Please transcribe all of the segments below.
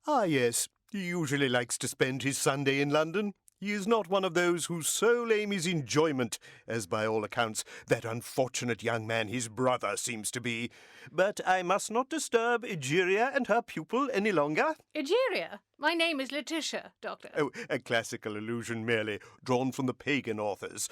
Ah, yes. He usually likes to spend his Sunday in London. He is not one of those whose sole aim is enjoyment, as by all accounts that unfortunate young man his brother seems to be. But I must not disturb Egeria and her pupil any longer. Egeria? My name is Letitia, Doctor. Oh, a classical allusion merely, drawn from the pagan authors.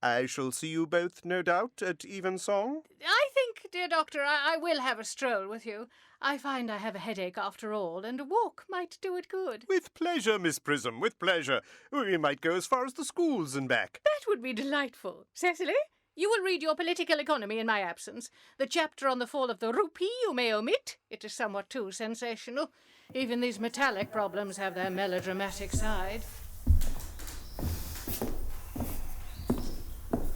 I shall see you both, no doubt, at evensong. I think, dear Doctor, I will have a stroll with you. I find I have a headache after all, and a walk might do it good. With pleasure, Miss Prism, with pleasure. We might go as far as the schools and back. That would be delightful. Cecily, you will read your political economy in my absence. The chapter on the fall of the rupee you may omit. It is somewhat too sensational. Even these metallic problems have their melodramatic side.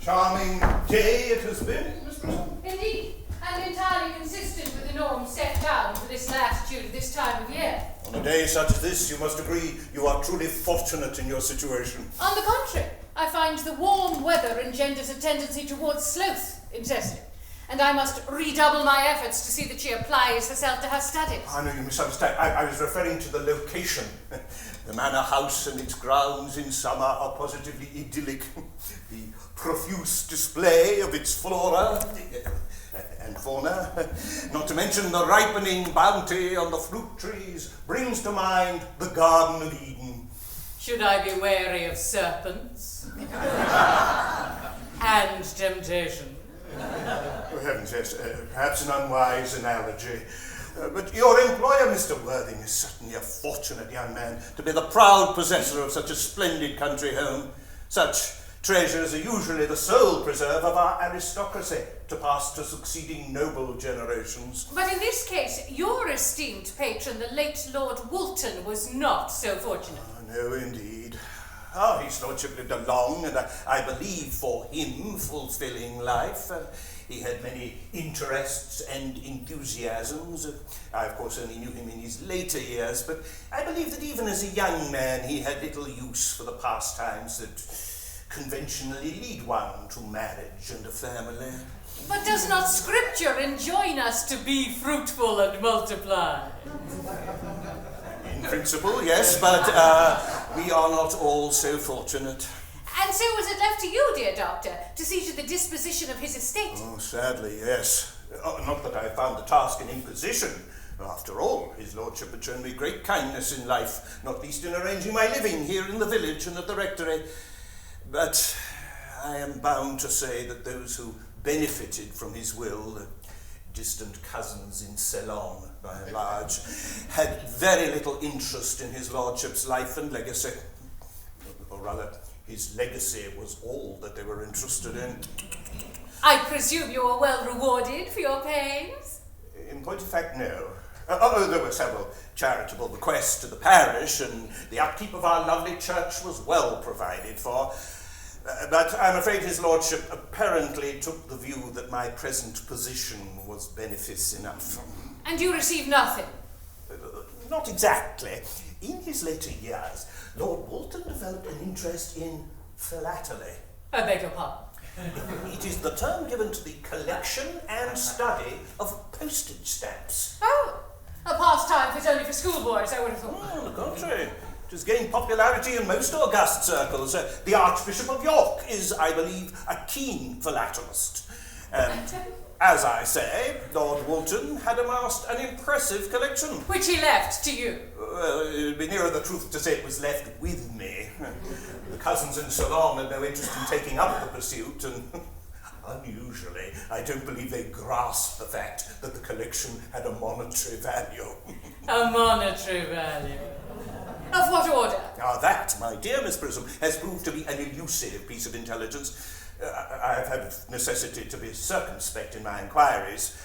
Charming day it has been, Miss Prism. Indeed, and entirely consistent with the norms set down for this latitude at this time of year. On a day such as this, you must agree you are truly fortunate in your situation. On the contrary, I find the warm weather engenders a tendency towards sloth in Cecily, and I must redouble my efforts to see that she applies herself to her studies. I know you misunderstand. I was referring to the location. The manor house and its grounds in summer are positively idyllic. The profuse display of its flora and fauna, not to mention the ripening bounty on the fruit trees, brings to mind the Garden of Eden. Should I be wary of serpents? And temptation? Oh, heavens, yes, perhaps an unwise analogy. But your employer, Mr. Worthing, is certainly a fortunate young man to be the proud possessor of such a splendid country home. Such treasures are usually the sole preserve of our aristocracy, to pass to succeeding noble generations. But in this case, your esteemed patron, the late Lord Woolton, was not so fortunate. Oh, no, indeed. His lordship lived a long and, I believe, for him, fulfilling life. He had many interests and enthusiasms. I, of course, only knew him in his later years, but I believe that even as a young man he had little use for the pastimes that conventionally lead one to marriage and a family. But does not Scripture enjoin us to be fruitful and multiply? In principle, yes, but we are not all so fortunate. And so was it left to you, dear Doctor, to see to the disposition of his estate? Oh, sadly, yes. Not that I found the task an imposition. After all, his lordship had shown me great kindness in life, not least in arranging my living here in the village and at the rectory. But I am bound to say that those who benefited from his will, the distant cousins in Ceylon, by and large, had very little interest in his lordship's life and legacy. Or rather, his legacy was all that they were interested in. I presume you were well rewarded for your pains? In point of fact, no. There were several charitable bequests to the parish, and the upkeep of our lovely church was well provided for. But I'm afraid his lordship apparently took the view that my present position was benefice enough. And you received nothing? Not exactly. In his later years, Lord Woolton developed an interest in philately. I beg your pardon. It is the term given to the collection and study of postage stamps. Oh, a pastime fit only for schoolboys, I would have thought. On the contrary, it has gained popularity in most august circles. The Archbishop of York is, I believe, a keen philatelist. As I say, Lord Woolton had amassed an impressive collection. Which he left to you? It would be nearer the truth to say it was left with me. The cousins in Ceylon had no interest in taking up the pursuit, and unusually, I don't believe they grasped the fact that the collection had a monetary value. A monetary value? Of what order? That, my dear Miss Prism, has proved to be an elusive piece of intelligence. I have had necessity to be circumspect in my inquiries.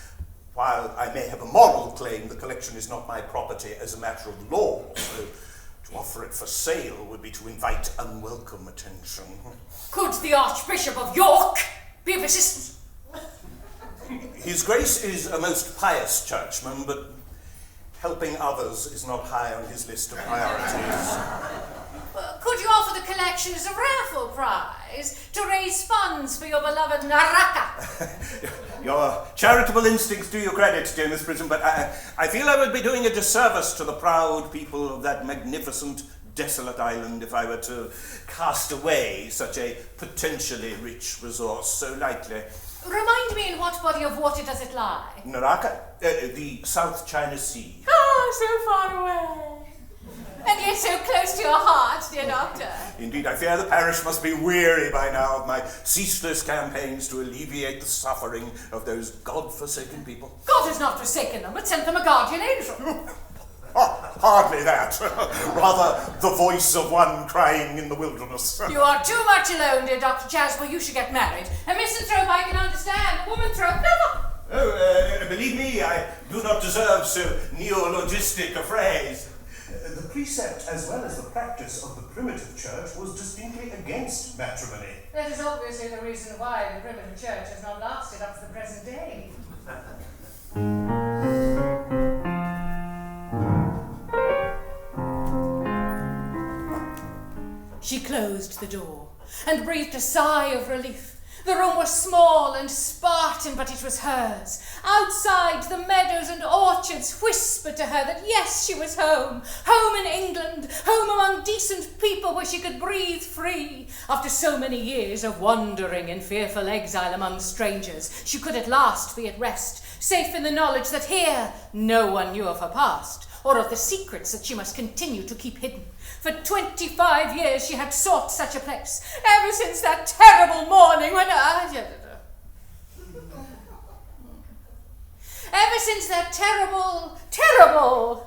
While I may have a moral claim, the collection is not my property as a matter of law, so to offer it for sale would be to invite unwelcome attention. Could the Archbishop of York be of assistance? His Grace is a most pious churchman, but helping others is not high on his list of priorities. Could you offer the collection as a raffle prize to raise funds for your beloved Naraka? Your charitable instincts do you credit, dear Miss Prism, but I feel I would be doing a disservice to the proud people of that magnificent, desolate island if I were to cast away such a potentially rich resource so lightly. Remind me, in what body of water does it lie? Naraka, the South China Sea. Oh, so far away. And yet so close to your heart, dear Doctor. Indeed, I fear the parish must be weary by now of my ceaseless campaigns to alleviate the suffering of those God-forsaken people. God has not forsaken them, but sent them a guardian angel. Hardly that. Rather, the voice of one crying in the wilderness. You are too much alone, dear Dr. Chasuble. You should get married. A misanthrope I can understand, a womanthrope never. Oh, believe me, I do not deserve so neologistic a phrase. The precept as well as the practice of the primitive church was distinctly against matrimony. That is obviously the reason why the primitive church has not lasted up to the present day. She closed the door and breathed a sigh of relief. The room was small and Spartan, but it was hers. Outside, the meadows and orchards whispered to her that yes, she was home. Home in England, home among decent people where she could breathe free. After so many years of wandering in fearful exile among strangers, she could at last be at rest, safe in the knowledge that here no one knew of her past, or of the secrets that she must continue to keep hidden. For 25 years she had sought such a place, ever since that terrible morning when ever since that terrible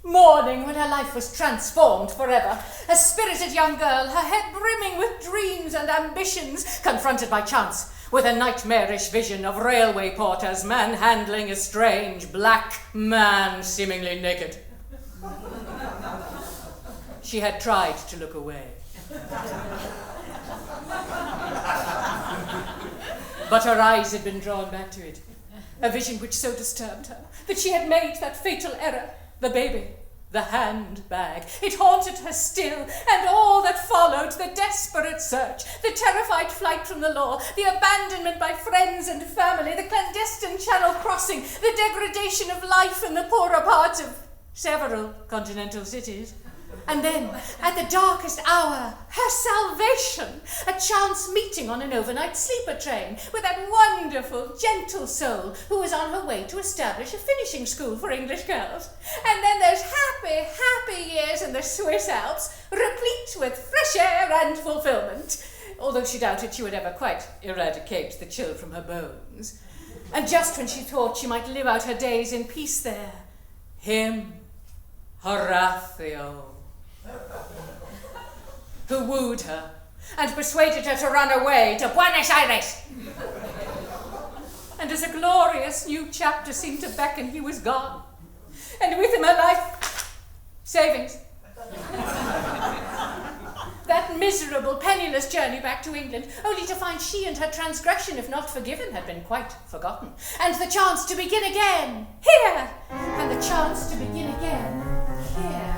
morning when her life was transformed forever. A spirited young girl, her head brimming with dreams and ambitions, confronted by chance with a nightmarish vision of railway porters manhandling a strange black man seemingly naked. She had tried to look away. But her eyes had been drawn back to it, a vision which so disturbed her that she had made that fatal error. The baby, the handbag, it haunted her still, and all that followed, the desperate search, the terrified flight from the law, the abandonment by friends and family, the clandestine channel crossing, the degradation of life in the poorer parts of several continental cities. And then, at the darkest hour, her salvation, a chance meeting on an overnight sleeper train with that wonderful, gentle soul who was on her way to establish a finishing school for English girls. And then those happy years in the Swiss Alps, replete with fresh air and fulfillment, although she doubted she would ever quite eradicate the chill from her bones. And just when she thought she might live out her days in peace there, him, Horatio, who wooed her and persuaded her to run away to Buenos Aires. And as a glorious new chapter seemed to beckon, he was gone. And with him her life savings. That miserable, penniless journey back to England, only to find she and her transgression, if not forgiven, had been quite forgotten. And the chance to begin again, here! And the chance to begin again, here.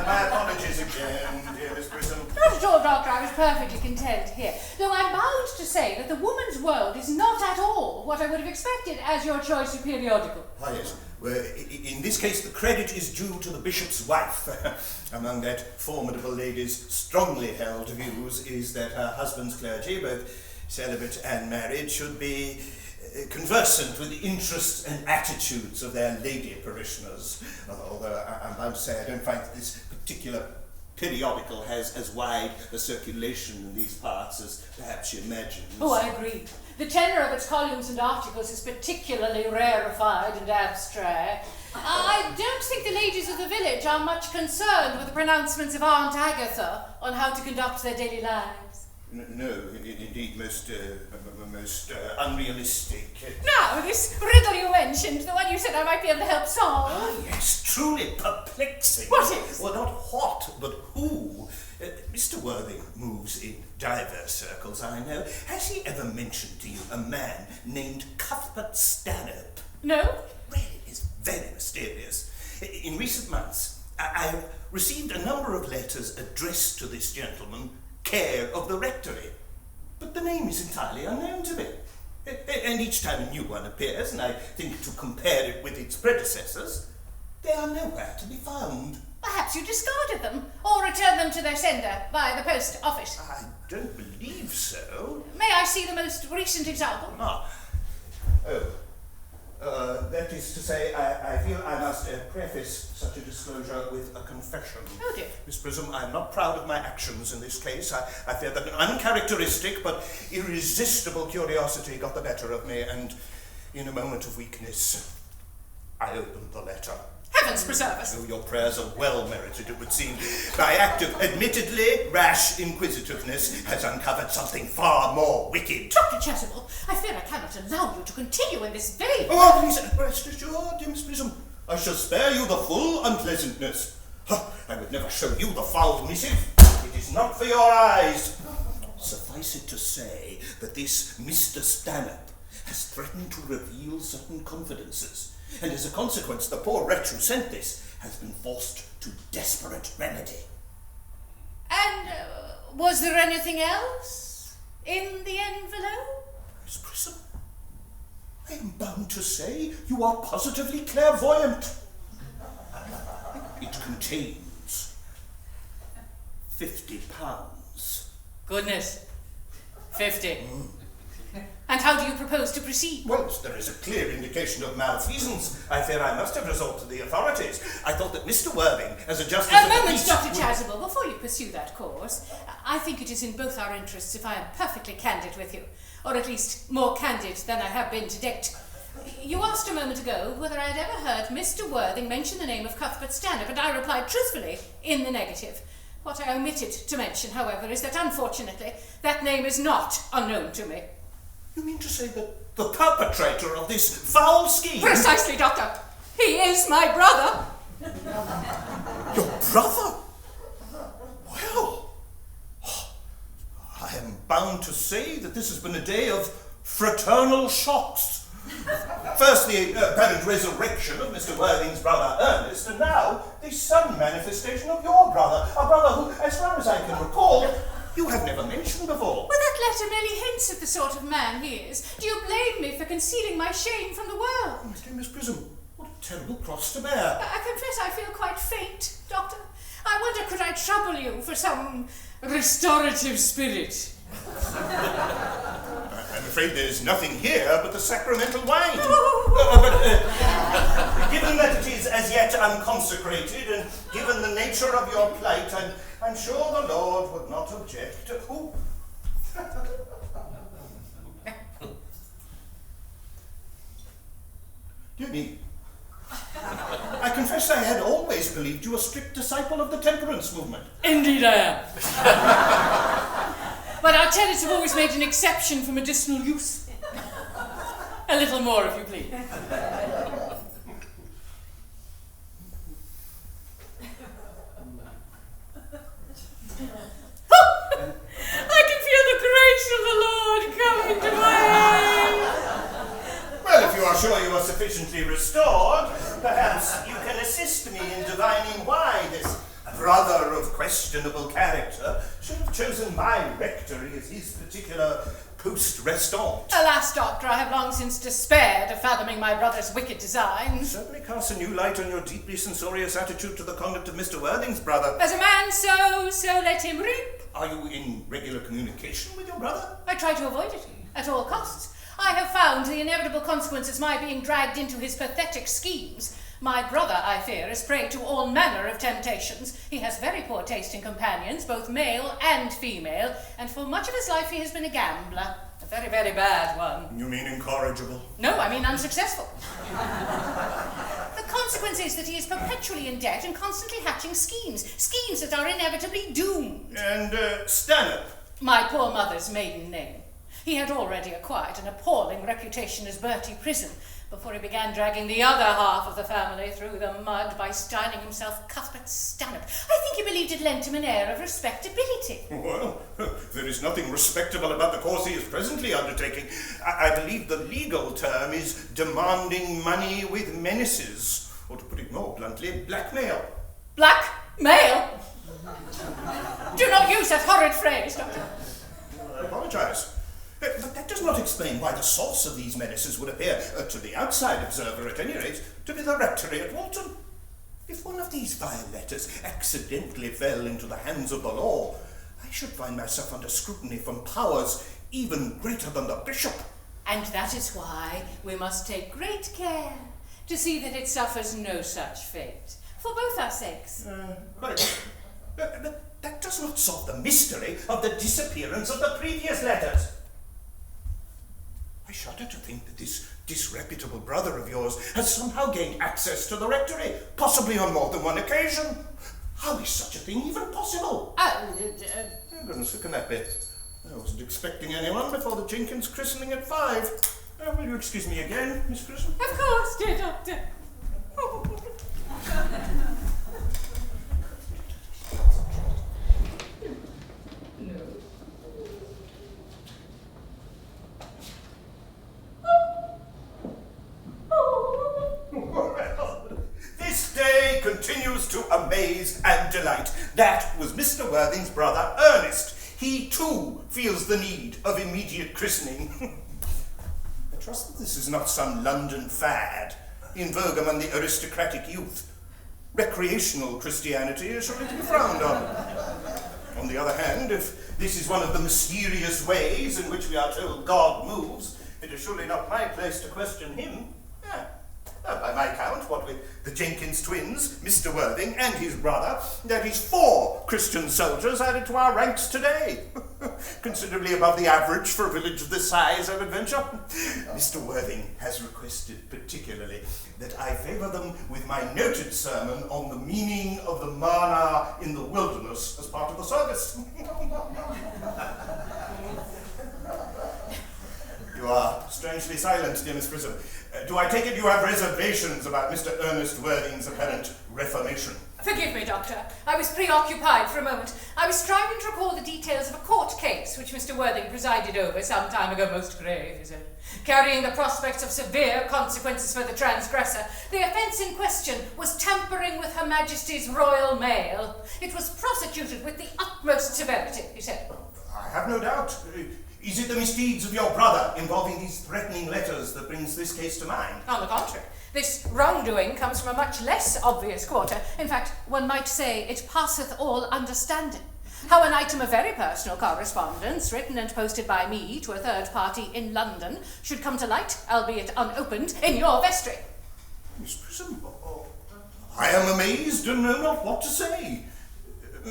My apologies again, dear Miss Prism. Not at all, Doctor. I was perfectly content here. Though I'm bound to say that The Woman's World is not at all what I would have expected as your choice of periodical. Ah, yes. Well, in this case, the credit is due to the bishop's wife. Among that formidable lady's strongly held views is that her husband's clergy, both celibate and married, should be conversant with the interests and attitudes of their lady parishioners, although I'm bound to say I don't find that this particular periodical has as wide a circulation in these parts as perhaps she imagines. Oh, I agree. The tenor of its columns and articles is particularly rarefied and abstract. I don't think the ladies of the village are much concerned with the pronouncements of Aunt Agatha on how to conduct their daily lives. No, indeed, most unrealistic. Now, this riddle you mentioned, the one you said I might be able to help solve. Ah, yes, truly perplexing. What is? Well, not what, but who. Mr. Worthing moves in diverse circles, I know. Has he ever mentioned to you a man named Cuthbert Stanhope? No? Really, it's very mysterious. In recent months, I have received a number of letters addressed to this gentleman, care of the rectory, but the name is entirely unknown to me. And each time a new one appears, and I think to compare it with its predecessors, they are nowhere to be found. Perhaps you discarded them, or returned them to their sender by the post office. I don't believe so. May I see the most recent example? That is to say, I feel I must preface such a disclosure with a confession. Oh dear. Miss Prism, I am not proud of my actions in this case. I fear that an uncharacteristic but irresistible curiosity got the better of me, and in a moment of weakness, I opened the letter. Heavens preserve us! Oh, your prayers are well merited, it would seem. My act of admittedly rash inquisitiveness has uncovered something far more wicked. Dr. Chasuble, I fear I cannot allow you to continue in this vein. Oh, please, rest assured, dear Miss Prism. I shall spare you the full unpleasantness. I would never show you the foul missive. It is not for your eyes. Suffice it to say that this Mr. Stanhope has threatened to reveal certain confidences, and as a consequence, the poor wretch who sent this has been forced to desperate remedy. And was there anything else in the envelope? Miss Prism, I am bound to say you are positively clairvoyant. It contains £50. Goodness. 50. And how do you propose to proceed? Well, there is a clear indication of malfeasance. I fear I must have resorted to the authorities. I thought that Mr. Worthing, as a justice A of the moment, peace, Dr. would- Chasuble, before you pursue that course, I think it is in both our interests if I am perfectly candid with you, or at least more candid than I have been to date. You asked a moment ago whether I had ever heard Mr. Worthing mention the name of Cuthbert Stanhope, and I replied truthfully in the negative. What I omitted to mention, however, is that unfortunately that name is not unknown to me. You mean to say that the perpetrator of this foul scheme... Precisely, Doctor. He is my brother. Your brother? Well, I am bound to say that this has been a day of fraternal shocks. First, the apparent resurrection of Mr. Worthing's brother Ernest, and now the sudden manifestation of your brother, a brother who, as far as I can recall, you have never mentioned before. Well, that letter merely hints at the sort of man he is. Do you blame me for concealing my shame from the world? Oh, dear Miss Prism, what a terrible cross to bear. I confess I feel quite faint, Doctor. I wonder, could I trouble you for some restorative spirit? I'm afraid there's nothing here but the sacramental wine. Given that it is as yet unconsecrated, and given the nature of your plight, I'm sure the Lord would not object. Ooh. Dear me. I confess I had always believed you a strict disciple of the temperance movement. Indeed I am. But our tenants have always made an exception for medicinal use. A little more, if you please. I can feel the grace of the Lord coming to my aid. Well, if you are sure you are sufficiently restored, perhaps you can assist me in divining why this brother of questionable character should have chosen my rectory as his particular poste restante. Alas, Doctor, I have long since despaired of fathoming my brother's wicked designs. Certainly casts a new light on your deeply censorious attitude to the conduct of Mr. Worthing's brother. As a man sows, so let him reap. Are you in regular communication with your brother? I try to avoid it at all costs. I have found the inevitable consequences my being dragged into his pathetic schemes. My brother, I fear, is prey to all manner of temptations. He has very poor taste in companions, both male and female, and for much of his life he has been a gambler. A very, very bad one. You mean incorrigible? No, I mean unsuccessful. The consequence is that he is perpetually in debt and constantly hatching schemes that are inevitably doomed. And Stanhope? My poor mother's maiden name. He had already acquired an appalling reputation as Bertie Prism before he began dragging the other half of the family through the mud by styling himself Cuthbert Stanhope. I think he believed it lent him an air of respectability. Well, there is nothing respectable about the course he is presently undertaking. I believe the legal term is demanding money with menaces, or to put it more bluntly, blackmail. Blackmail? Do not use that horrid phrase, Doctor. I apologise. But that does not explain why the source of these menaces would appear, to the outside observer at any rate, to be the rectory at Walton. If one of these vile letters accidentally fell into the hands of the law, I should find myself under scrutiny from powers even greater than the bishop. And that is why we must take great care to see that it suffers no such fate, for both our sakes. Right. But that does not solve the mystery of the disappearance of the previous letters. I shudder to think that this disreputable brother of yours has somehow gained access to the rectory, possibly on more than one occasion. How is such a thing even possible? Goodness, who can that be? I wasn't expecting anyone before the Jenkins christening at 5. Will you excuse me again, Miss Prism? Of course, dear Doctor. This day continues to amaze and delight. That was Mr. Worthing's brother, Ernest. He, too, feels the need of immediate christening. I trust that this is not some London fad in vogue among the aristocratic youth. Recreational Christianity is surely to be frowned on. On the other hand, if this is one of the mysterious ways in which we are told God moves, it is surely not my place to question him. By my count, what with the Jenkins twins, Mr. Worthing, and his brother, there is 4 Christian soldiers added to our ranks today. Considerably above the average for a village of this size, I would venture. Mr. Worthing has requested particularly that I favour them with my noted sermon on the meaning of the manna in the wilderness as part of the service. You are strangely silent, dear Miss Prism. Do I take it you have reservations about Mr. Ernest Worthing's apparent reformation? Forgive me, Doctor. I was preoccupied for a moment. I was striving to recall the details of a court case which Mr. Worthing presided over some time ago, most grave, he said, carrying the prospects of severe consequences for the transgressor. The offence in question was tampering with Her Majesty's royal mail. It was prosecuted with the utmost severity, he said. I have no doubt. Is it the misdeeds of your brother involving these threatening letters that brings this case to mind? On the contrary, this wrongdoing comes from a much less obvious quarter. In fact, one might say it passeth all understanding. How an item of very personal correspondence, written and posted by me to a third party in London, should come to light, albeit unopened, in your vestry. Miss Prism, I am amazed and know not what to say.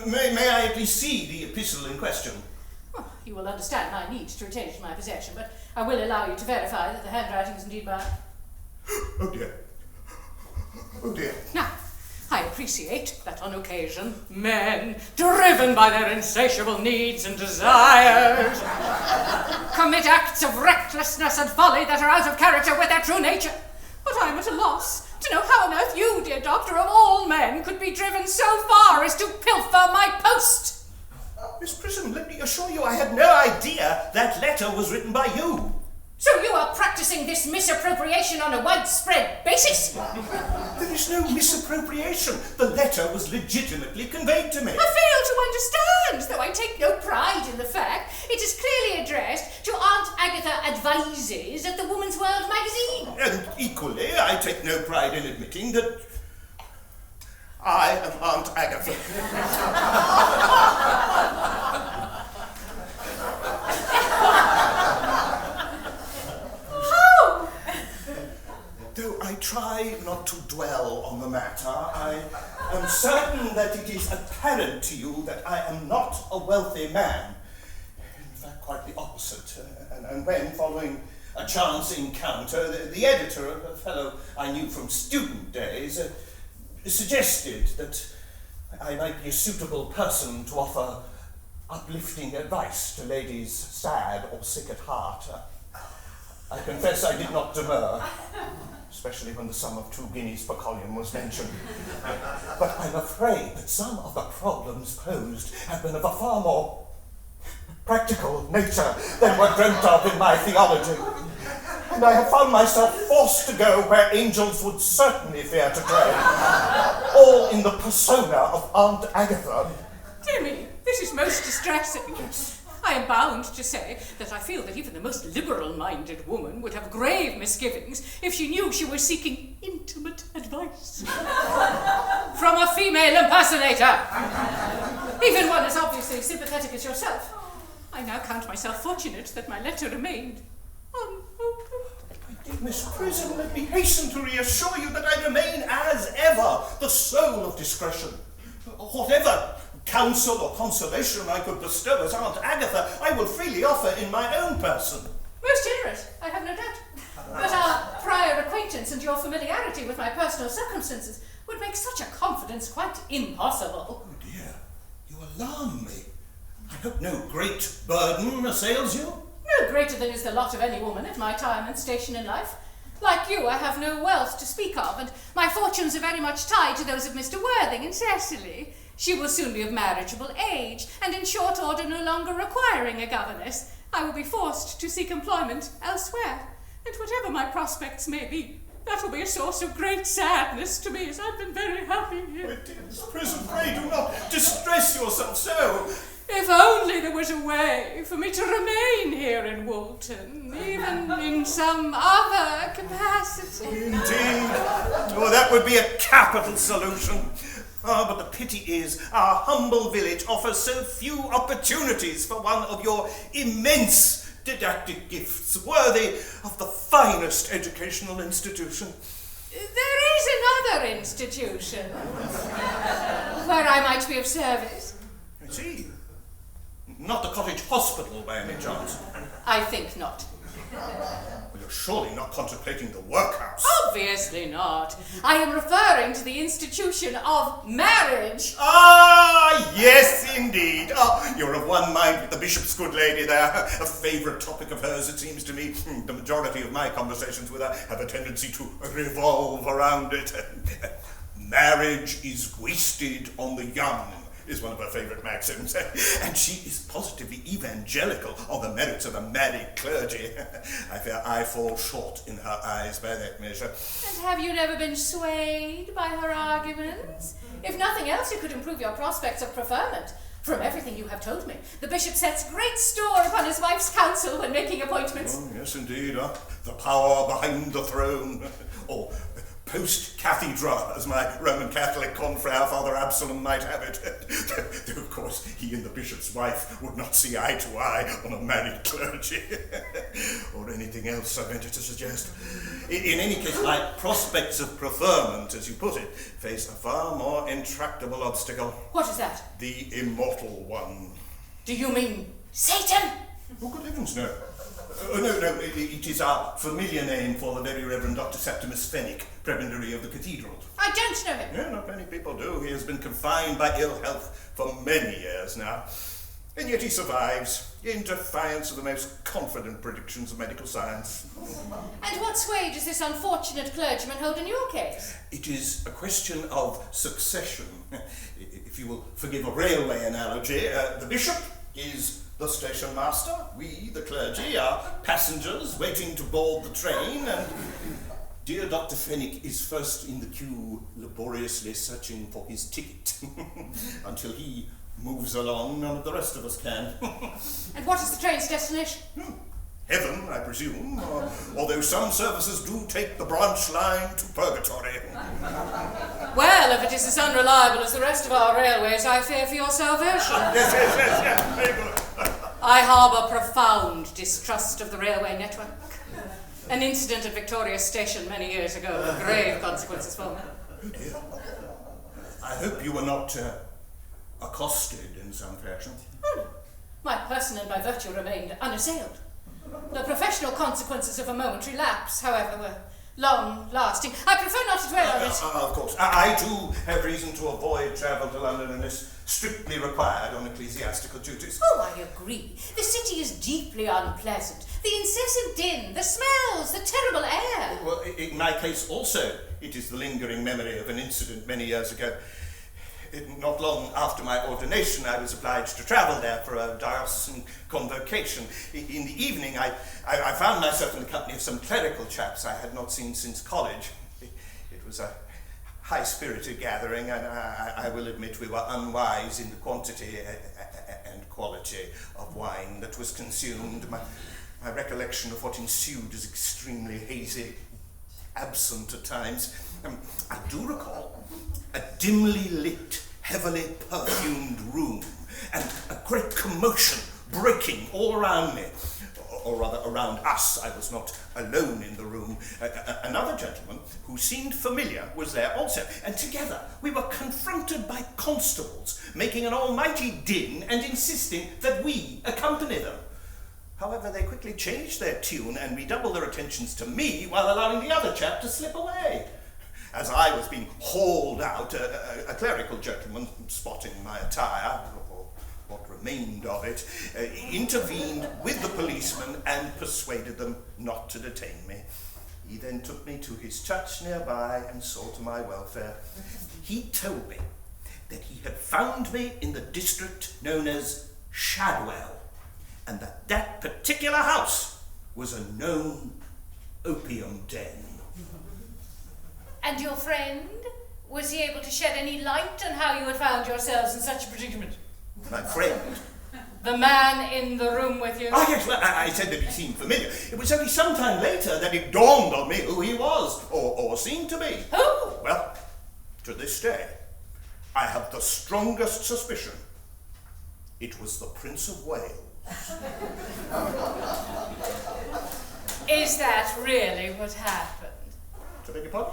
May I at least see the epistle in question? Well, you will understand my need to retain it in my possession, but I will allow you to verify that the handwriting is indeed mine. Oh dear. Oh dear. Now, I appreciate that on occasion, men, driven by their insatiable needs and desires, commit acts of recklessness and folly that are out of character with their true nature. But I am at a loss to know how on earth you, dear Doctor, of all men, could be driven so far as to pilfer my post. Miss Prism, let me assure you I had no idea that letter was written by you. So you are practicing this misappropriation on a widespread basis? There is no misappropriation. The letter was legitimately conveyed to me. I fail to understand, though I take no pride in the fact. It is clearly addressed to Aunt Agatha Advises at the Woman's World magazine. And equally, I take no pride in admitting that I am Aunt Agatha. not to dwell on the matter. I am certain that it is apparent to you that I am not a wealthy man. In fact, quite the opposite. And when, following a chance encounter, the editor, a fellow I knew from student days, suggested that I might be a suitable person to offer uplifting advice to ladies sad or sick at heart, I confess I did not demur, especially when the sum of 2 guineas per column was mentioned. But I'm afraid that some of the problems posed have been of a far more practical nature than were dreamt of in my theology. And I have found myself forced to go where angels would certainly fear to tread, all in the persona of Aunt Agatha. Dear me, this is most distressing. I am bound to say that I feel that even the most liberal-minded woman would have grave misgivings if she knew she was seeking intimate advice from a female impersonator, even one as obviously sympathetic as yourself. I now count myself fortunate that my letter remained unopened. Dear Miss Prism, let me hasten to reassure you that I remain as ever the soul of discretion. Whatever counsel or consolation I could bestow as Aunt Agatha, I will freely offer in my own person. Most generous, I have no doubt. But our prior acquaintance and your familiarity with my personal circumstances would make such a confidence quite impossible. Oh dear, you alarm me. I hope no great burden assails you? No greater than is the lot of any woman at my time and station in life. Like you, I have no wealth to speak of, and my fortunes are very much tied to those of Mr. Worthing and Cecily. She will soon be of marriageable age, and in short order no longer requiring a governess. I will be forced to seek employment elsewhere, and whatever my prospects may be, that will be a source of great sadness to me, as I've been very happy here. My dear Miss Prism, pray do not distress yourself so. If only there was a way for me to remain here in Woolton, even in some other capacity. Indeed. Oh, that would be a capital solution. Ah, but the pity is our humble village offers so few opportunities for one of your immense didactic gifts, worthy of the finest educational institution. There is another institution where I might be of service. I see. Not the cottage hospital by any chance. I think not. Well, you're surely not contemplating the workhouse. Obviously not. I am referring to the institution of marriage. Ah, yes, indeed. Oh, you're of one mind with the bishop's good lady there. A favourite topic of hers, it seems to me. The majority of my conversations with her have a tendency to revolve around it. Marriage is wasted on the young, is one of her favourite maxims, and she is positively evangelical on the merits of a married clergy. I fear I fall short in her eyes by that measure. And have you never been swayed by her arguments? If nothing else, you could improve your prospects of preferment. From everything you have told me, the bishop sets great store upon his wife's counsel when making appointments. Oh, yes, indeed. The power behind the throne. Or post-cathedra, as my Roman Catholic confrere Father Absalom might have it. Though, of course, he and the bishop's wife would not see eye to eye on a married clergy. Or anything else I venture to suggest. In any case, my prospects of preferment, as you put it, face a far more intractable obstacle. What is that? The immortal one. Do you mean Satan? Oh, good heavens, no. No, it is our familiar name for the very Reverend Dr. Septimus Fenwick, prebendary of the cathedral. I don't know him. Yeah, not many people do. He has been confined by ill health for many years now. And yet he survives, in defiance of the most confident predictions of medical science. And what sway does this unfortunate clergyman hold in your case? It is a question of succession. If you will forgive a railway analogy, the bishop is the station master. We, the clergy, are passengers waiting to board the train, and dear Dr. Fenwick is first in the queue, laboriously searching for his ticket. Until he moves along, none of the rest of us can. And what is the train's destination? Heaven, I presume, although some services do take the branch line to purgatory. Well, if it is as unreliable as the rest of our railways, I fear for your salvation. Yes, very good. I harbour profound distrust of the railway network. An incident at Victoria Station many years ago, with grave consequences for me. I hope you were not accosted in some fashion. My person and my virtue remained unassailed. The professional consequences of a momentary lapse, however, were long-lasting. I prefer not to dwell on it. Of course. I too have reason to avoid travel to London unless strictly required on ecclesiastical duties. Oh, I agree. The city is deeply unpleasant. The incessant din, the smells, the terrible air. Well, in my case also, it is the lingering memory of an incident many years ago. Not long after my ordination, I was obliged to travel there for a diocesan convocation. In the evening, I found myself in the company of some clerical chaps I had not seen since college. It was a high-spirited gathering, and I will admit we were unwise in the quantity and quality of wine that was consumed. My recollection of what ensued is extremely hazy, absent at times. I do recall a dimly lit, heavily perfumed room, and a great commotion breaking all around me. Or rather, around us. I was not alone in the room. Another gentleman who seemed familiar was there also, and together we were confronted by constables, making an almighty din and insisting that we accompany them. However, they quickly changed their tune and redoubled their attentions to me while allowing the other chap to slip away. As I was being hauled out, a clerical gentleman, spotting my attire, or what remained of it, intervened with the policeman and persuaded them not to detain me. He then took me to his church nearby and saw to my welfare. He told me that he had found me in the district known as Chasuble, and that particular house was a known opium den. And your friend? Was he able to shed any light on how you had found yourselves in such a predicament? My friend? The man in the room with you? Ah, yes, well, I said that he seemed familiar. It was only some time later that it dawned on me who he was, or seemed to be. Who? Well, to this day, I have the strongest suspicion. It was the Prince of Wales. Is that really what happened? I beg your pardon?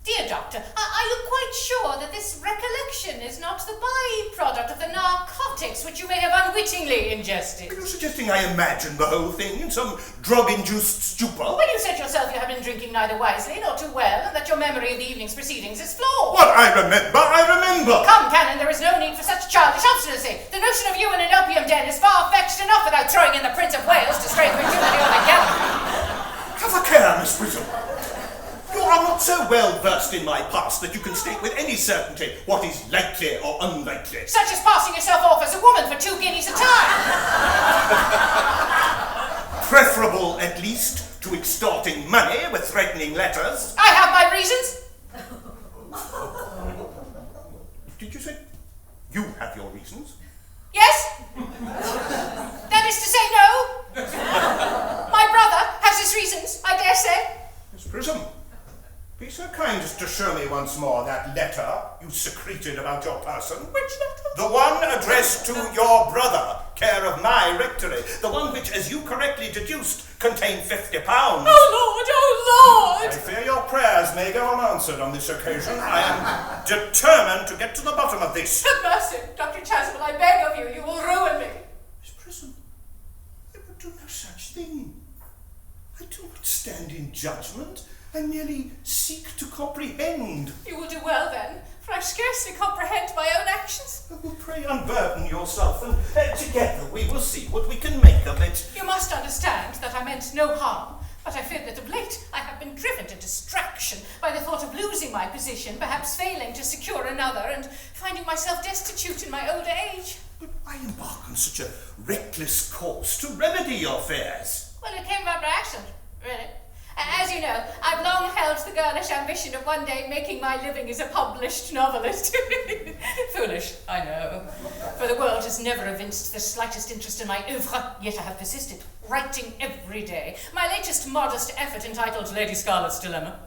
Dear Doctor, are you quite sure that this recollection is not the byproduct of the narcotics which you may have unwittingly ingested? Are you suggesting I imagined the whole thing in some drug-induced stupor? Well, you said yourself you have been drinking neither wisely nor too well, and that your memory of the evening's proceedings is flawed. What? I remember! Come, Canon, there is no need for such childish obstinacy. The notion of you in an opium den is far-fetched enough without throwing in the Prince of Wales to strain credulity altogether. Have a care, Miss Prism. You are not so well versed in my past that you can state with any certainty what is likely or unlikely. Such as passing yourself off as a woman for 2 guineas a time. Preferable, at least, to extorting money with threatening letters. I have my reasons. Did you say you have your reasons? Yes? That is to say no. My brother has his reasons, I dare say. Miss Prism, be so kind as to show me once more that letter you secreted about your person. Which letter? The one addressed to your brother, care of my rectory. The one which, as you correctly deduced, contained £50. Oh, Lord! I fear your prayers may go unanswered on this occasion. I am determined to get to the bottom of this. Have mercy, Dr. Chasuble, I beg of you. You will ruin me. Miss Prism, I would do no such thing. I do not stand in judgment. I merely seek to comprehend. You will do well, then, for I scarcely comprehend my own actions. Well, pray unburden yourself, and together we will see what we can make of it. You must understand that I meant no harm, but I fear that of late I have been driven to distraction by the thought of losing my position, perhaps failing to secure another, and finding myself destitute in my older age. But why embark on such a reckless course to remedy your fears? Well, it came about by accident, really. As you know, I've long held the girlish ambition of one day making my living as a published novelist. Foolish, I know. For the world has never evinced the slightest interest in my oeuvre, yet I have persisted, writing every day. My latest modest effort, entitled Lady Scarlet's Dilemma,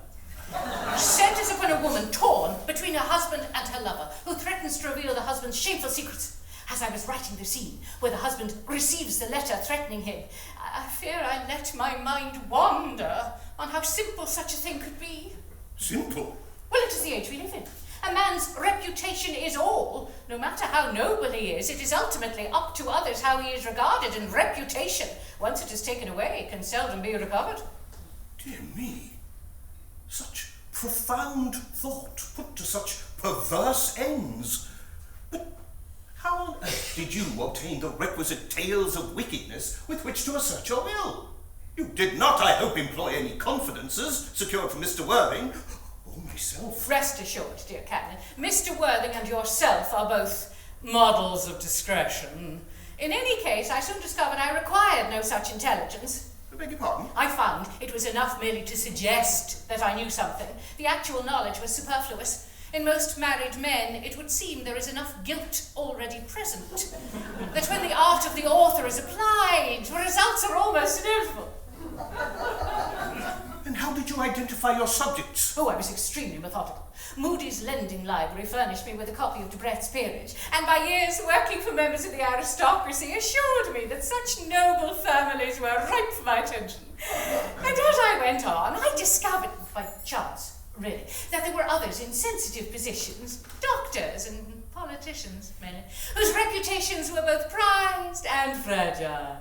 centers upon a woman torn between her husband and her lover, who threatens to reveal the husband's shameful secrets. As I was writing the scene where the husband receives the letter threatening him, I fear I let my mind wander on how simple such a thing could be. Simple? Well, it is the age we live in. A man's reputation is all. No matter how noble he is, it is ultimately up to others how he is regarded, and reputation, once it is taken away, can seldom be recovered. Dear me. Such profound thought put to such perverse ends. But how on earth did you obtain the requisite tales of wickedness with which to assert your will? You did not, I hope, employ any confidences secured from Mr. Worthing or myself. Rest assured, dear Canon, Mr. Worthing and yourself are both models of discretion. In any case, I soon discovered I required no such intelligence. I beg your pardon? I found it was enough merely to suggest that I knew something. The actual knowledge was superfluous. In most married men, it would seem there is enough guilt already present, that when the art of the author is applied, the results are almost inevitable. And how did you identify your subjects? Oh, I was extremely methodical. Moody's lending library furnished me with a copy of Debrett's Peerage, and by years working for members of the aristocracy assured me that such noble families were ripe for my attention. And as I went on, I discovered, by chance, really, that there were others in sensitive positions, doctors and politicians, many, whose reputations were both prized and fragile.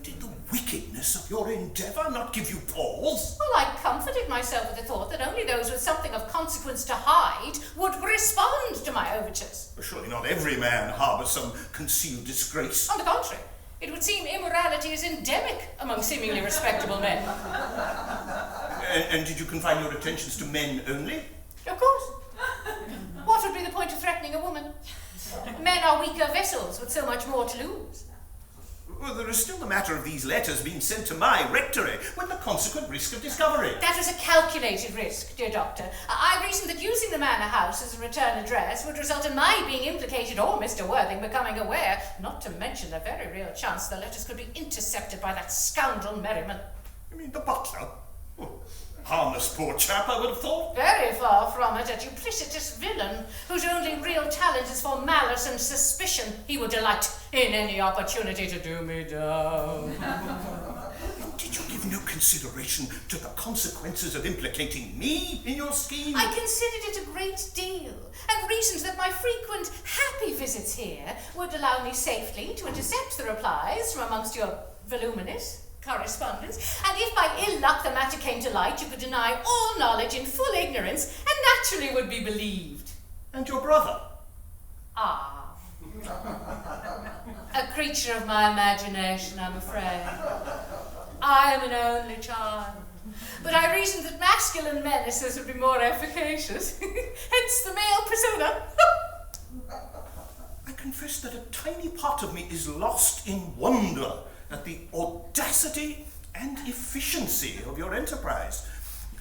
Did the wickedness of your endeavour not give you pause? Well, I comforted myself with the thought that only those with something of consequence to hide would respond to my overtures. But surely not every man harbours some concealed disgrace. On the contrary, it would seem immorality is endemic among seemingly respectable men. And did you confine your attentions to men only? Of course. What would be the point of threatening a woman? Men are weaker vessels with so much more to lose. Well, there is still the matter of these letters being sent to my rectory, with the consequent risk of discovery. That was a calculated risk, dear Doctor. I reasoned that using the manor house as a return address would result in my being implicated or Mr. Worthing becoming aware, not to mention the very real chance the letters could be intercepted by that scoundrel Merriman. You mean the butler? Oh, harmless poor chap, I would have thought. Very far from it, a duplicitous villain whose only real talent is for malice and suspicion. He would delight in any opportunity to do me down. Did you give no consideration to the consequences of implicating me in your scheme? I considered it a great deal, and reasoned that my frequent happy visits here would allow me safely to intercept the replies from amongst your voluminous correspondence, and if by ill luck the matter came to light, you could deny all knowledge in full ignorance, and naturally would be believed. And your brother? Ah. A creature of my imagination, I'm afraid. I am an only child. But I reasoned that masculine menaces would be more efficacious. Hence the male persona. I confess that a tiny part of me is lost in wonder at the audacity and efficiency of your enterprise.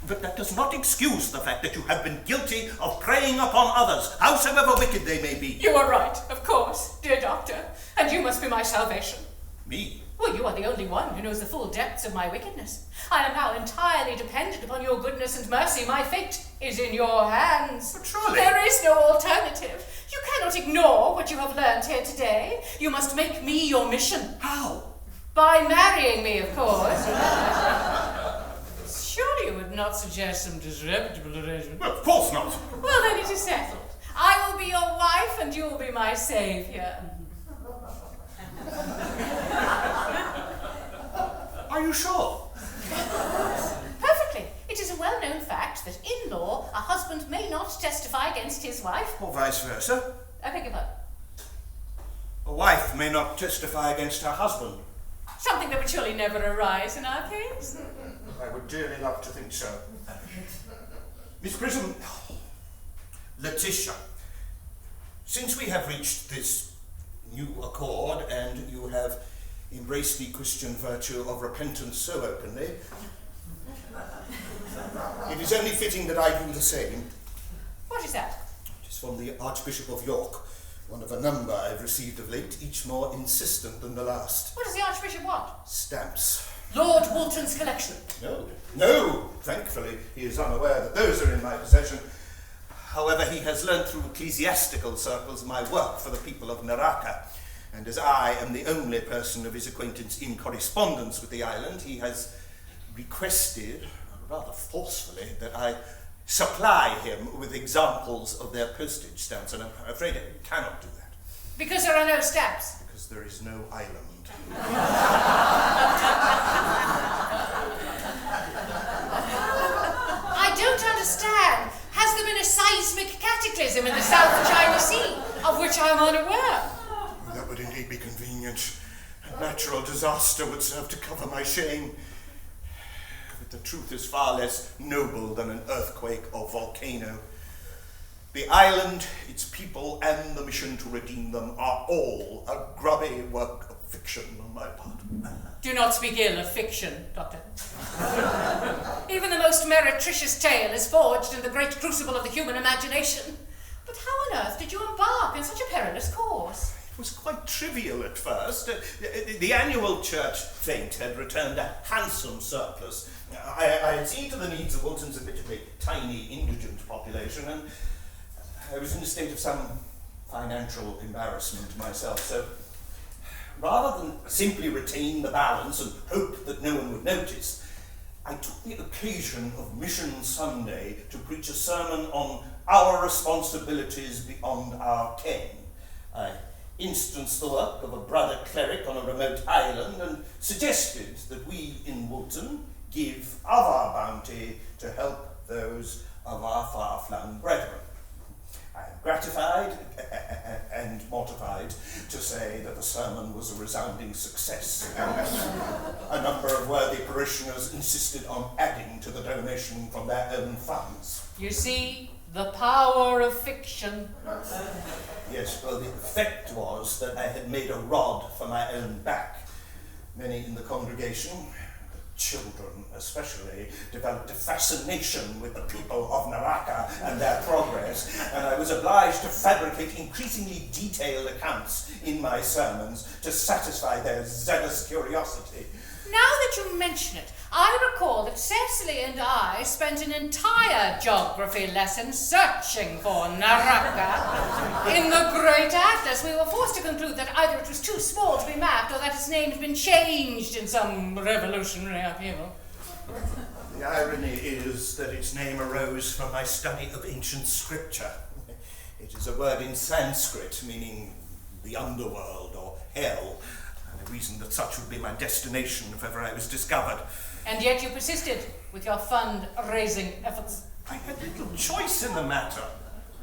But that does not excuse the fact that you have been guilty of preying upon others, howsoever wicked they may be. You are right, of course, dear Doctor. And you must be my salvation. Me? Well, you are the only one who knows the full depths of my wickedness. I am now entirely dependent upon your goodness and mercy. My fate is in your hands. But surely... There is no alternative. You cannot ignore what you have learned here today. You must make me your mission. How? By marrying me, of course. Surely you would not suggest some disreputable arrangement. Well, of course not. Well, then it is settled. I will be your wife and you will be my saviour. Are you sure? Perfectly. It is a well-known fact that in law, a husband may not testify against his wife. Or vice versa. I beg your pardon. A wife may not testify against her husband. Something that would surely never arise in our case. I would dearly love to think so. Miss Prism, Letitia, since we have reached this new accord and you have embraced the Christian virtue of repentance so openly, it is only fitting that I do the same. What is that? It is from the Archbishop of York, one of a number I've received of late, each more insistent than the last. What does the Archbishop want? Stamps. Lord Walton's collection. No, thankfully he is unaware that those are in my possession. However, he has learnt through ecclesiastical circles my work for the people of Naraka, and as I am the only person of his acquaintance in correspondence with the island, he has requested, rather forcefully, that I supply him with examples of their postage stamps, and I'm afraid I cannot do that. Because there are no stamps. Because there is no island. I don't understand. Has there been a seismic cataclysm in the South China Sea, of which I'm unaware? That would indeed be convenient. A natural disaster would serve to cover my shame. But the truth is far less noble than an earthquake or volcano. The island, its people, and the mission to redeem them are all a grubby work of fiction on my part. Do not speak ill of fiction, Doctor. Even the most meretricious tale is forged in the great crucible of the human imagination. But how on earth did you embark in such a perilous course? It was quite trivial at first. The annual church fete had returned a handsome surplus. I had seen to the needs of Wilton's admittedly tiny, indigent population, and I was in a state of some financial embarrassment myself, so rather than simply retain the balance and hope that no one would notice, I took the occasion of Mission Sunday to preach a sermon on our responsibilities beyond our ken. I instanced the work of a brother cleric on a remote island and suggested that we in Woolton give of our bounty to help those of our far-flung brethren. I am gratified and mortified to say that the sermon was a resounding success, and a number of worthy parishioners insisted on adding to the donation from their own funds. You see, the power of fiction. Yes, well, the effect was that I had made a rod for my own back. Many in the congregation, children especially, developed a fascination with the people of Naraka and their progress, and I was obliged to fabricate increasingly detailed accounts in my sermons to satisfy their zealous curiosity. Now that you mention it, I recall that Cecily and I spent an entire geography lesson searching for Naraka. In the Great Atlas, we were forced to conclude that either it was too small to be mapped or that its name had been changed in some revolutionary upheaval. The irony is that its name arose from my study of ancient scripture. It is a word in Sanskrit meaning the underworld or hell, and a reason that such would be my destination if ever I was discovered. And yet you persisted with your fund-raising efforts. I had little choice in the matter.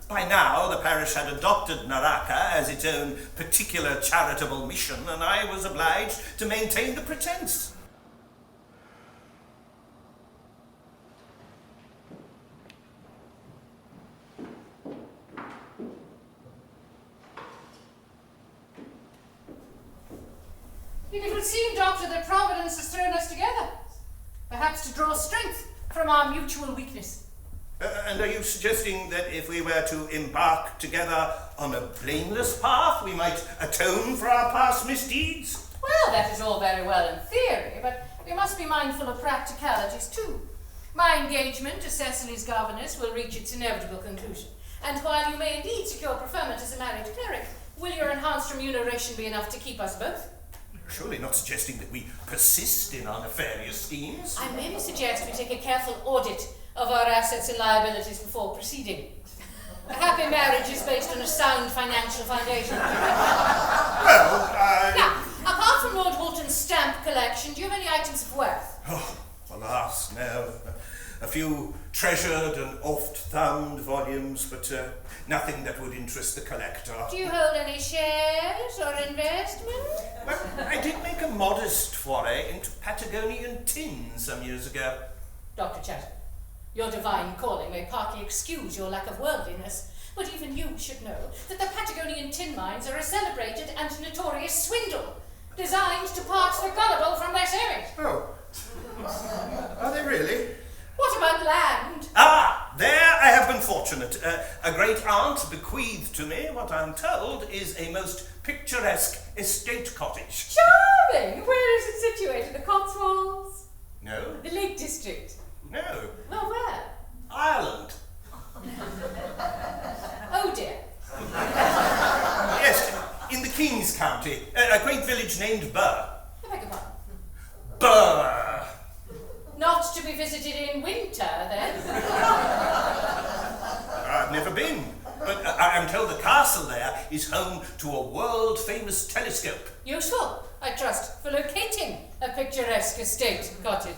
By now, the parish had adopted Naraka as its own particular charitable mission, and I was obliged to maintain the pretense. It would seem, Doctor, that Providence has thrown us together. Perhaps to draw strength from our mutual weakness. And are you suggesting that if we were to embark together on a blameless path, we might atone for our past misdeeds? Well, that is all very well in theory, but we must be mindful of practicalities too. My engagement to Cecily's governess will reach its inevitable conclusion, and while you may indeed secure preferment as a married cleric, will your enhanced remuneration be enough to keep us both? Surely not suggesting that we persist in our nefarious schemes. I merely suggest we take a careful audit of our assets and liabilities before proceeding. A happy marriage is based on a sound financial foundation. Well, Now, apart from Lord Woolton's stamp collection, do you have any items of worth? Oh, alas, no. A few treasured and oft-thumbed volumes, but nothing that would interest the collector. Do you hold any shares or investment? Well, I did make a modest foray into Patagonian tin some years ago. Dr. Chasuble, your divine calling may partly excuse your lack of worldliness, but even you should know that the Patagonian tin mines are a celebrated and notorious swindle, designed to part the gullible from their savings. Oh. Are they really? What about land? Ah, there I have been fortunate. A great aunt bequeathed to me what I'm told is a most picturesque estate cottage. Charming! Where is it situated? The Cotswolds? No, The Lake District? no, Well, where? Ireland. village named Burr. I beg your pardon. Burr! Not to be visited in winter, then? I've never been, but I'm told the castle there is home to a world-famous telescope. Useful, I trust, for locating a picturesque estate cottage.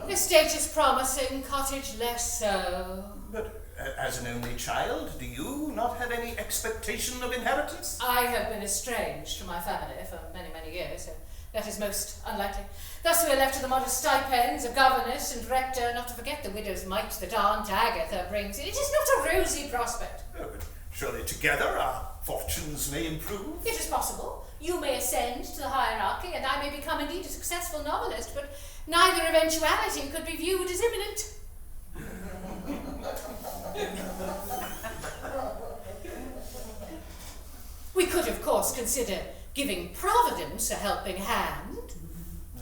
Estate is promising, cottage less so. But as an only child, do you not have any expectation of inheritance? I have been estranged from my family for many, many years, so that is most unlikely. Thus we are left to the modest stipends of governess and rector, not to forget the widow's mite that Aunt Agatha brings in. It is not a rosy prospect. Oh, but surely together our fortunes may improve. It is possible. You may ascend to the hierarchy, and I may become indeed a successful novelist, but neither eventuality could be viewed as imminent. We could, of course, consider giving Providence a helping hand.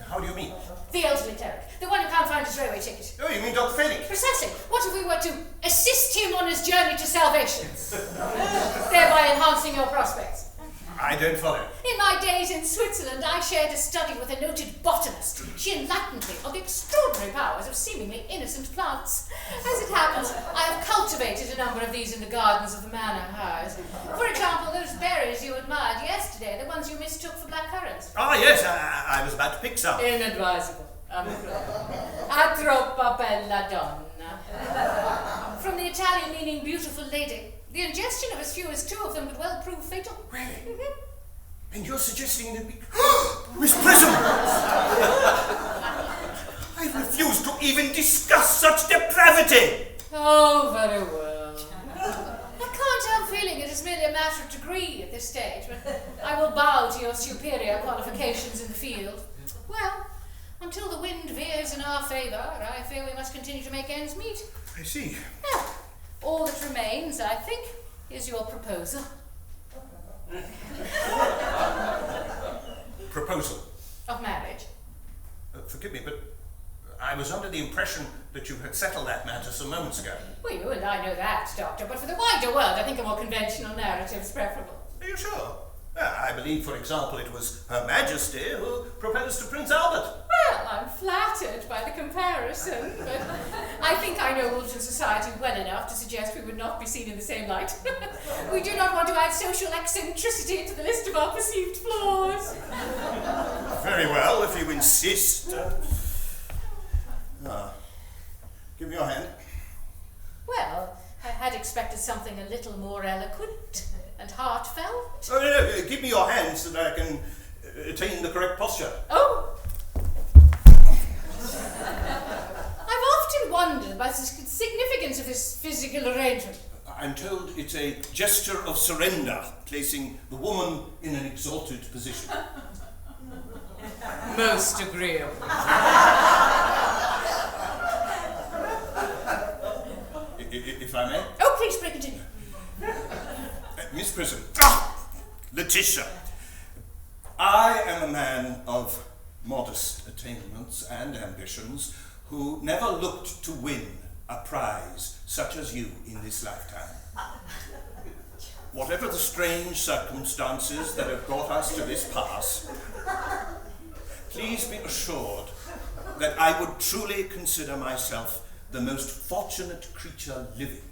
How do you mean? The elderly cleric, the one who can't find his railway ticket. Oh, you mean Dr. Fenwick? Precisely. What if we were to assist him on his journey to salvation, thereby enhancing your prospects? I don't follow. In my days in Switzerland, I shared a study with a noted botanist. She enlightened me on the extraordinary powers of seemingly innocent plants. As it happens, I have cultivated a number of these in the gardens of the manor house. For example, those berries you admired yesterday, the ones you mistook for black currants. Ah, yes, I was about to pick some. Inadvisable, I'm afraid. A troppa bella donna. From the Italian meaning beautiful lady. The ingestion of as few as 2 of them would well prove fatal. Really? And you're suggesting that we... Miss Prism! I refuse to even discuss such depravity! Oh, very well. I can't help feeling it is merely a matter of degree at this stage, but I will bow to your superior qualifications in the field. Well, until the wind veers in our favour, I fear we must continue to make ends meet. I see. Now, all that remains, I think, is your proposal. Proposal? Of marriage. Forgive me, but I was under the impression that you had settled that matter some moments ago. Well, you and I know that, Doctor, but for the wider world, I think a more conventional narrative is preferable. Are you sure? I believe, for example, it was Her Majesty who proposed to Prince Albert. Well, I'm flattered by the comparison, but I think I know Wilton society well enough to suggest we would not be seen in the same light. We do not want to add social eccentricity to the list of our perceived flaws. Very well, if you insist. Give me your hand. Well, I had expected something a little more eloquent and heartfelt. Oh, no, give me your hand so that I can attain the correct posture. Oh! I've often wondered about the significance of this physical arrangement. I'm told it's a gesture of surrender, placing the woman in an exalted position. Most agreeable. If I may? Oh, please, pray continue. Miss Prism. Letitia. I am a man of modest attainments and ambitions who never looked to win a prize such as you in this lifetime. Whatever the strange circumstances that have brought us to this pass, please be assured that I would truly consider myself the most fortunate creature living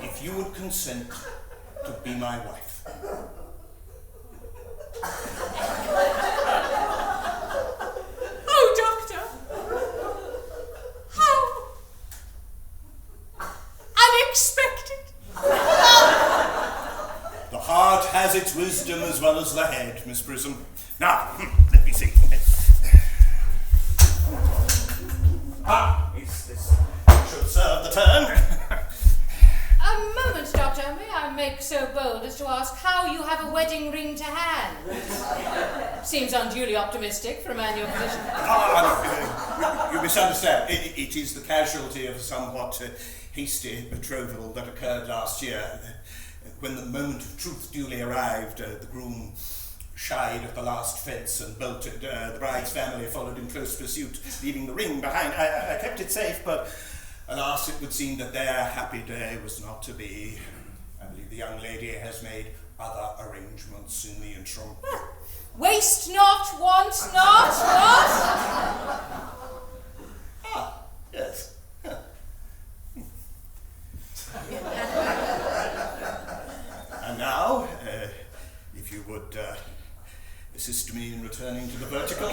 if you would consent to be my wife. Oh, Doctor! How unexpected! The heart has its wisdom as well as the head, Miss Prism. Now, let me see. This should serve the turn. A moment, Doctor. May I make so bold as to ask how you have a wedding ring to hand? Seems unduly optimistic for a man in your position. You misunderstand. It is the casualty of a somewhat hasty betrothal that occurred last year. When the moment of truth duly arrived, the groom shied at the last fence and bolted. The bride's family followed in close pursuit, leaving the ring behind. I kept it safe, but alas, it would seem that their happy day was not to be. I believe the young lady has made other arrangements in the interim. Waste not, want not, Yes. And now, if you would assist me in returning to the vertical.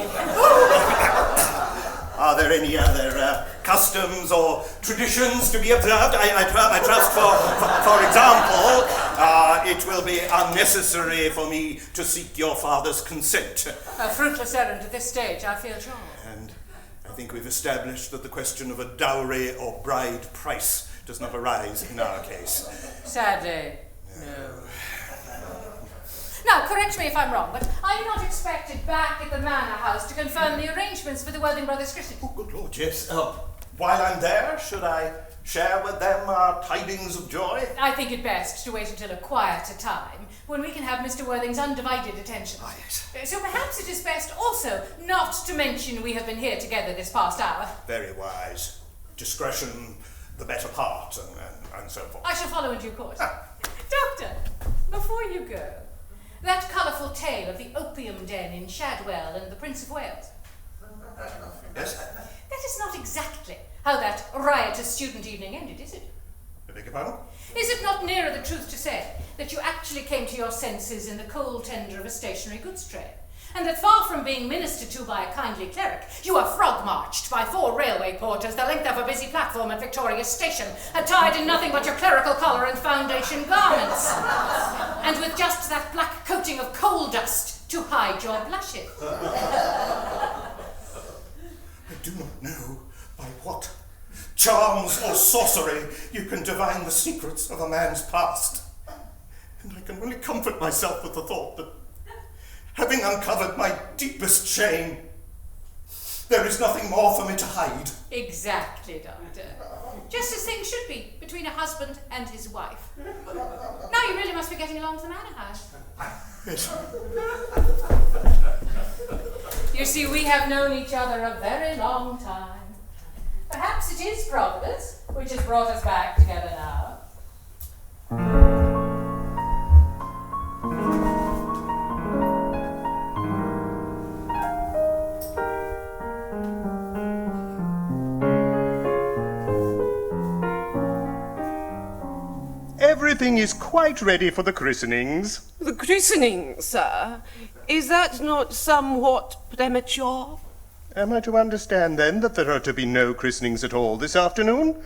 Are there any other customs or traditions to be observed? I trust, for example, it will be unnecessary for me to seek your father's consent. A fruitless errand at this stage, I feel sure. And I think we've established that the question of a dowry or bride price does not arise in our case. Sadly, no. Now, correct me if I'm wrong, but I'm not expected back at the manor house to confirm the arrangements for the Worthing brothers' christening. Oh, good Lord, yes. While I'm there, should I share with them our tidings of joy? I think it best to wait until a quieter time, when we can have Mr. Worthing's undivided attention. Ah, yes. So perhaps it is best also not to mention we have been here together this past hour. Very wise. Discretion, the better part, and so forth. I shall follow in due course. Doctor, before you go, that colourful tale of the opium den in Shadwell and the Prince of Wales. Yes? That is not exactly how that riotous student evening ended, is it? I beg your pardon? Is it not nearer the truth to say that you actually came to your senses in the cold tender of a stationary goods train, and that far from being ministered to by a kindly cleric, you were frog-marched by 4 railway porters the length of a busy platform at Victoria Station, attired in nothing but your clerical collar and foundation garments, and with just that black coating of coal dust to hide your blushes? I do not know by what charms or sorcery you can divine the secrets of a man's past. And I can only comfort myself with the thought that, having uncovered my deepest shame, there is nothing more for me to hide. Exactly, Doctor. Just as things should be between a husband and his wife. Now you really must be getting along to the manor house. Yes. You see, we have known each other a very long time. Perhaps it is Providence which has brought us back together now. Everything is quite ready for the christenings. The christening, sir? Is that not somewhat premature? Am I to understand, then, that there are to be no christenings at all this afternoon?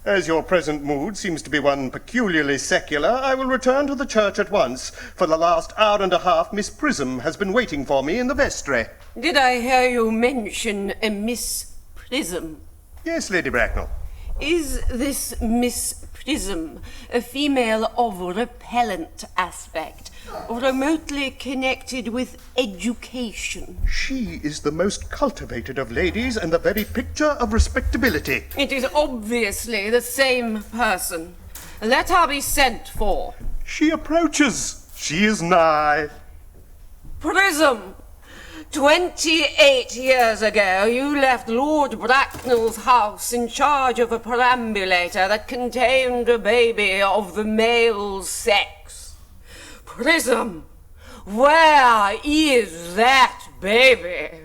As your present mood seems to be one peculiarly secular, I will return to the church at once. For the last hour and a half, Miss Prism has been waiting for me in the vestry. Did I hear you mention a Miss Prism? Yes, Lady Bracknell. Is this Miss Prism a female of repellent aspect, remotely connected with education? She is the most cultivated of ladies and the very picture of respectability. It is obviously the same person. Let her be sent for. She approaches. She is nigh. Prism! 28 years ago, you left Lord Bracknell's house in charge of a perambulator that contained a baby of the male sex. Prism, where is that baby?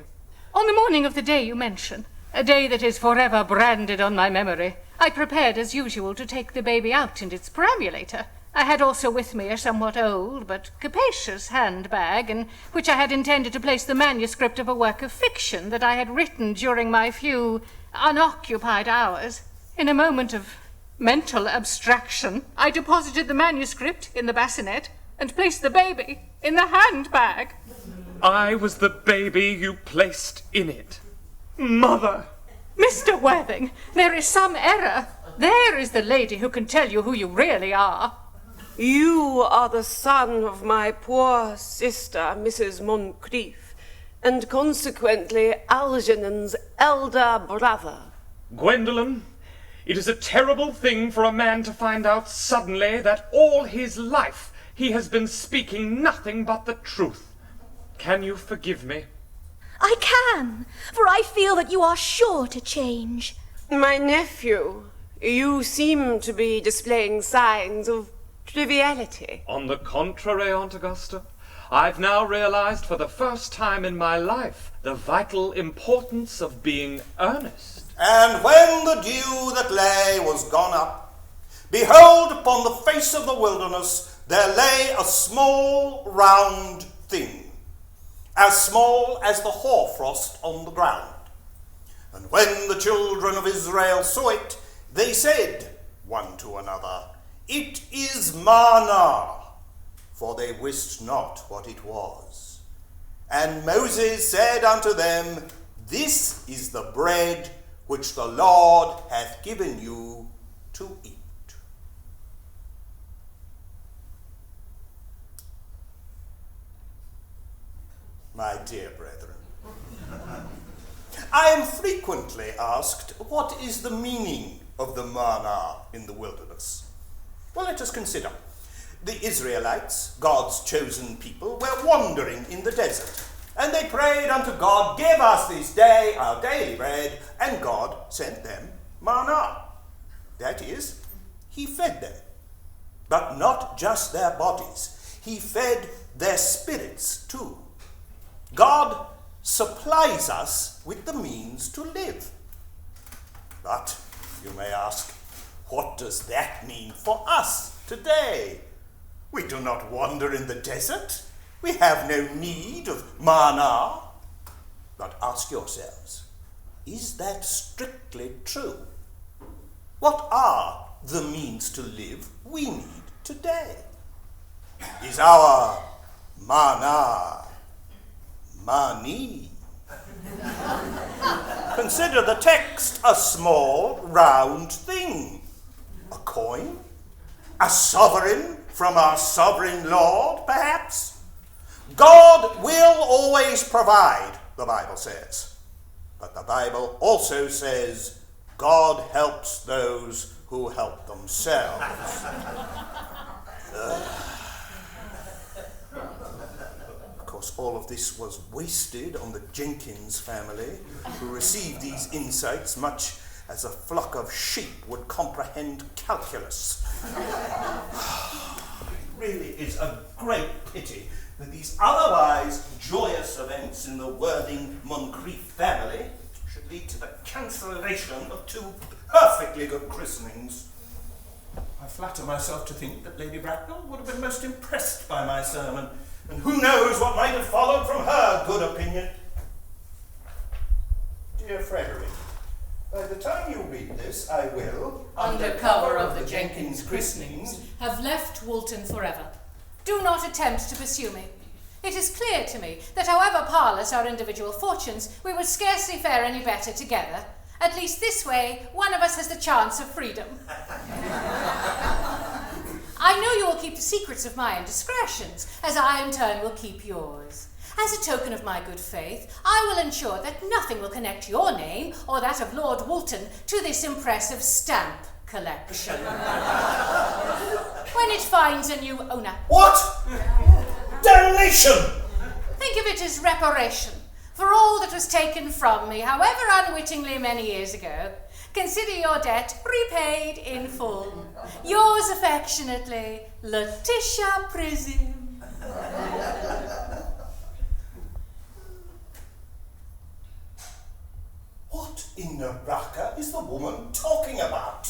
On the morning of the day you mention, a day that is forever branded on my memory, I prepared as usual to take the baby out in its perambulator. I had also with me a somewhat old but capacious handbag, in which I had intended to place the manuscript of a work of fiction that I had written during my few unoccupied hours. In a moment of mental abstraction, I deposited the manuscript in the bassinet and placed the baby in the handbag. I was the baby you placed in it. Mother! Mr. Worthing, there is some error. There is the lady who can tell you who you really are. You are the son of my poor sister, Mrs. Moncrief, and consequently Algernon's elder brother. Gwendolen, it is a terrible thing for a man to find out suddenly that all his life he has been speaking nothing but the truth. Can you forgive me? I can, for I feel that you are sure to change. My nephew, you seem to be displaying signs of triviality. On the contrary, Aunt Augusta, I've now realized for the first time in my life the vital importance of being earnest. And when the dew that lay was gone up, behold, upon the face of the wilderness there lay a small round thing, as small as the hoarfrost on the ground. And when the children of Israel saw it, they said one to another, It is manna, for they wist not what it was. And Moses said unto them, This is the bread which the Lord hath given you to eat. My dear brethren, I am frequently asked, what is the meaning of the manna in the wilderness? Well, let us consider. The Israelites, God's chosen people, were wandering in the desert, and they prayed unto God, Give us this day our daily bread, and God sent them manna. That is, he fed them, but not just their bodies. He fed their spirits too. God supplies us with the means to live. But, you may ask, what does that mean for us today? We do not wander in the desert. We have no need of manna. But ask yourselves, is that strictly true? What are the means to live we need today? Is our manna money? Consider the text a small round thing. A coin? A sovereign from our sovereign Lord, perhaps? God will always provide, the Bible says. But the Bible also says God helps those who help themselves. Of course, all of this was wasted on the Jenkins family, who received these insights much as a flock of sheep would comprehend calculus. It really is a great pity that these otherwise joyous events in the Worthing-Moncrief family should lead to the cancellation of two perfectly good christenings. I flatter myself to think that Lady Bracknell would have been most impressed by my sermon, and who knows what might have followed from her good opinion. Dear Frederick, by the time you read this, I will, under cover of the Jenkins christenings, have left Woolton forever. Do not attempt to pursue me. It is clear to me that however parlous our individual fortunes, we would scarcely fare any better together. At least this way, one of us has the chance of freedom. I know you will keep the secrets of my indiscretions, as I in turn will keep yours. As a token of my good faith, I will ensure that nothing will connect your name or that of Lord Woolton to this impressive stamp collection. When it finds a new owner. What? Damnation! Think of it as reparation for all that was taken from me, however unwittingly many years ago. Consider your debt repaid in full. Yours affectionately, Letitia Prism. What in the racket is the woman talking about?